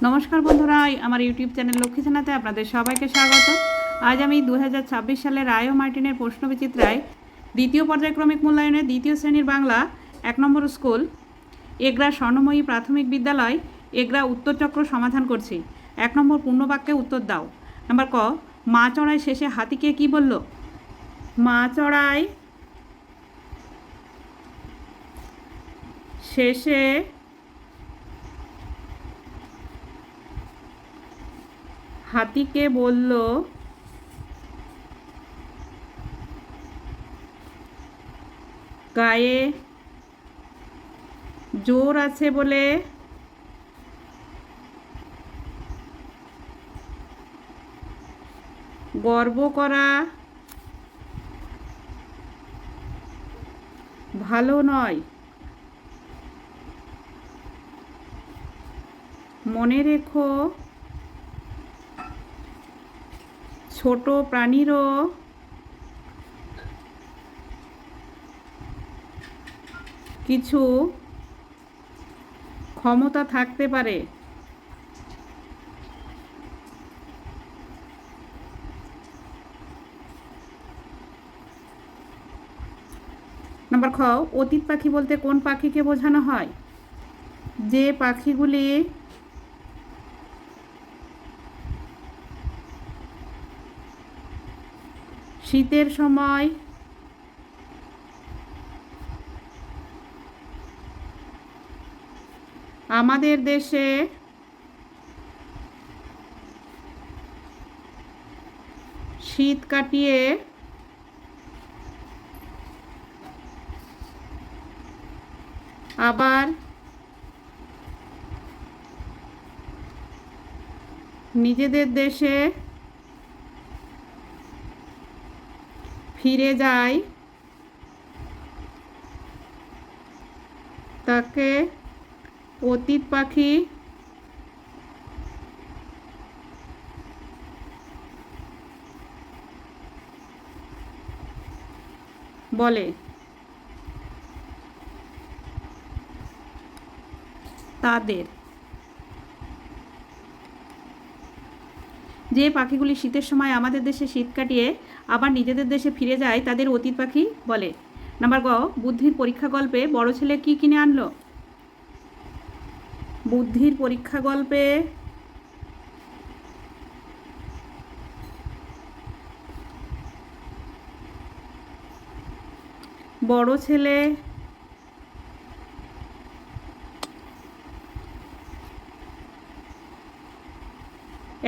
নমস্কার বন্ধুরা, আমার ইউটিউব চ্যানেল লক্ষ্মী জানাতে আপনাদের সবাইকে স্বাগত। আজ আমি 2026 সালের রায় ও মার্টিনের প্রশ্নবিচিত্রায় দ্বিতীয় পর্যায়ক্রমিক মূল্যায়নের দ্বিতীয় শ্রেণীর বাংলা 1 নম্বর স্কুল এগরা স্বর্ণময়ী প্রাথমিক বিদ্যালয় এগরা উত্তরচক্র সমাধান করছি। 1 নম্বর পূর্ণবাক্যে উত্তর দাও। নাম্বার ক, মা চড়াই শেষে হাতিকে কি বলল? মা চড়াই শেষে হাতিকে বলল, গায়ে জোর আছে বলে গর্ব করা ভালো নয়। মনে রেখো, ছোট প্রাণীরও কিছু ক্ষমতা থাকতে পারে। নাম্বার খ, অতীত পাখি বলতে কোন পাখিকে বোঝানো হয়? যে পাখিগুলি শীতের সময় আমাদের দেশে শীত কাটিয়ে আবার নিজেদের দেশে ফিরে যায়, তাকে অতীত পাখি বলে। তাদের যে পাখিগুলি শীতের সময় আমাদের দেশে শীত কাটিয়ে আবার নিজেদের দেশে ফিরে যায় তাদের অতীত পাখি বলে। নাম্বার গ, বুদ্ধির পরীক্ষা গল্পে বড় ছেলে কি কিনে আনলো? বুদ্ধির পরীক্ষা গল্পে বড় ছেলে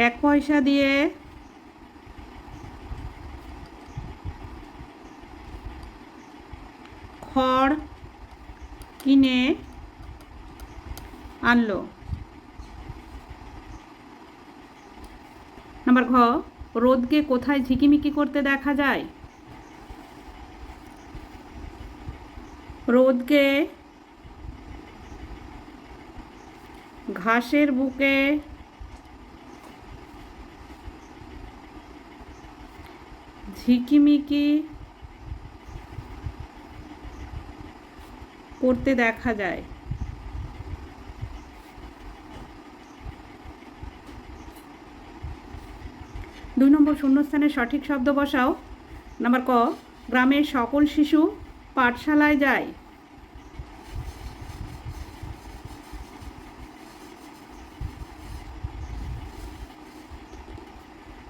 এক পয়সা দিয়ে খড় কিনে আনলো। নাম্বার ঘ, রোদকে কোথায় ঝিকিমিকি করতে দেখা যায়? রোদকে ঘাসের বুকে ঝিকিমিকি করতে দেখা যায়। 2 নম্বর শূন্যস্থানের সঠিক শব্দ বসাও। নাম্বার ক, গ্রামের সকল শিশু পাঠশালায় যায়।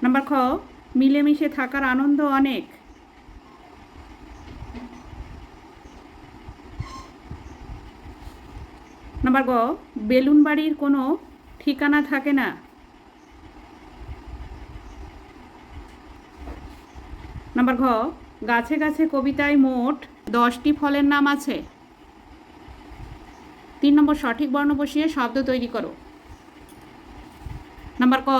নাম্বার খ, মিলেমিশে থাকার আনন্দ অনেক। নাম্বার গ, বেলুন বাড়ির কোনো ঠিকানা থাকে না। নাম্বার ঘ, গাছে গাছে কবিতায় মোট 10টি ফলের নাম আছে। 3 নম্বর সঠিক বর্ণ বসিয়ে শব্দ তৈরি করো। নাম্বার ক,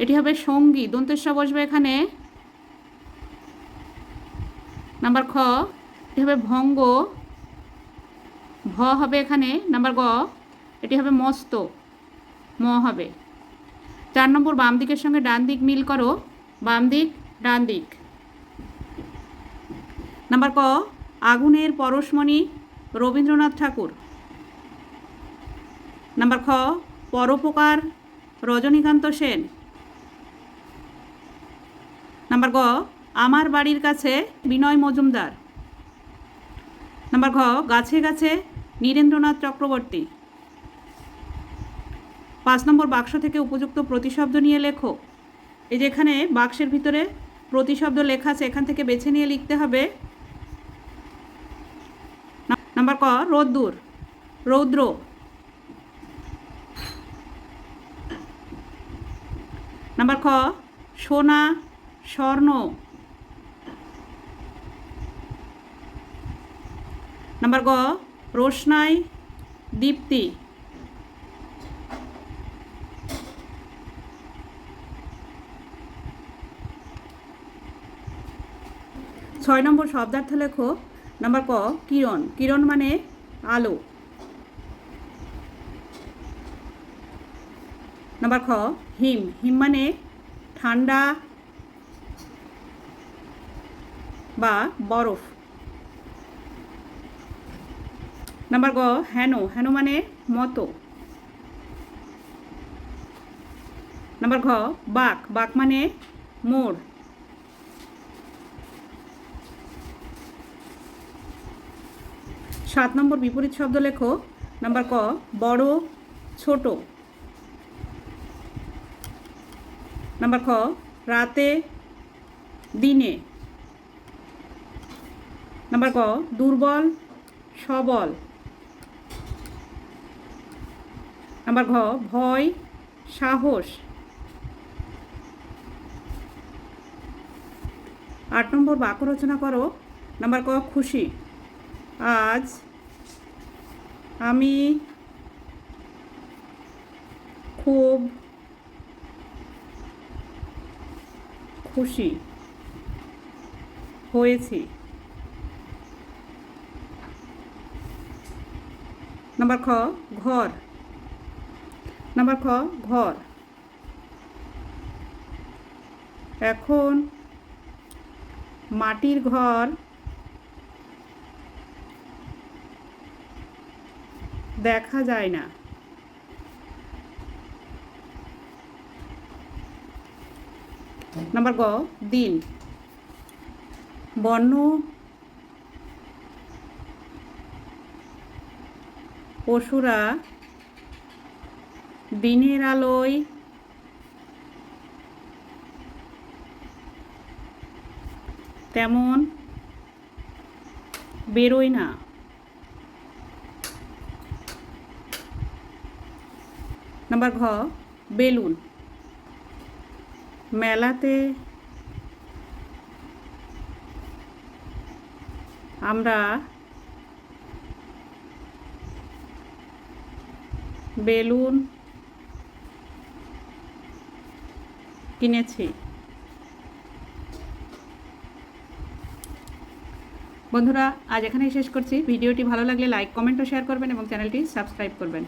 এটি হবে সঙ্গী, দন্তেশ্ব বসবে এখানে। নাম্বার খ, এটি হবে ভঙ্গ, ভ হবে এখানে। নাম্বার গ, এটি হবে মস্ত, ম হবে। 4 নম্বর বাম দিকের সঙ্গে ডান দিক মিল করো। বাম দিক, ডান দিক। নাম্বার ক, আগুনের পরশমণি রবীন্দ্রনাথ ঠাকুর। নাম্বার খ, পরোপকার রজনীকান্ত সেন। নাম্বার গ আমার বাড়ির কাছে বিনয় মজুমদার। নাম্বার ঘ গাছে গাছে নীরেন্দ্রনাথ চক্রবর্তী। 5 নম্বর বাক্স থেকে উপযুক্ত প্রতিশব্দ নিয়ে লেখো। এই যে এখানে বাক্সের ভিতরে প্রতিশব্দ লেখা আছে, এখান থেকে বেছে নিয়ে লিখতে হবে। নাম্বার ক রোদ্দুর, রৌদ্র। নাম্বার খ সোনা, স্বর্ণ। নাম্বার গ রোশনাই, দীপ্তি। ছয় নম্বর শব্দার্থ লেখো। নাম্বার ক কিরণ, কিরণ মানে আলো। নাম্বার খ হিম, হিম মানে ঠান্ডা বা বরফ। নাম্বার গ হেন, হেন মানে মতো। নাম্বার ঘ বাক, বাক মানে মোড়। 7 নম্বর বিপরীত শব্দ লেখো। নাম্বার ক বড়, ছোট। নাম্বার খ রাতে, দিনে। নাম্বার ক দুর্বল, সবল। নাম্বার ঘ ভয়, সাহস। 8 নম্বর বাক্য রচনা করো। নাম্বার ক খুশি, আজ আমি খুব খুশি হয়েছি। নাম্বার খ ঘর। নাম্বার খ ঘর, এখন মাটির ঘর দেখা যায় না। নাম্বার গ দিন, বন্য পশুরা দিনের আলোয় তেমন বেরোয় না। নাম্বার ঘ বেলুন, মেলাতে আমরা বেলুন কিনেছি। বন্ধুরা আজ এখানেই শেষ করছি। ভিডিওটি ভালো লাগলে লাইক, কমেন্ট ও শেয়ার করবেন এবং চ্যানেলটি সাবস্ক্রাইব করবেন।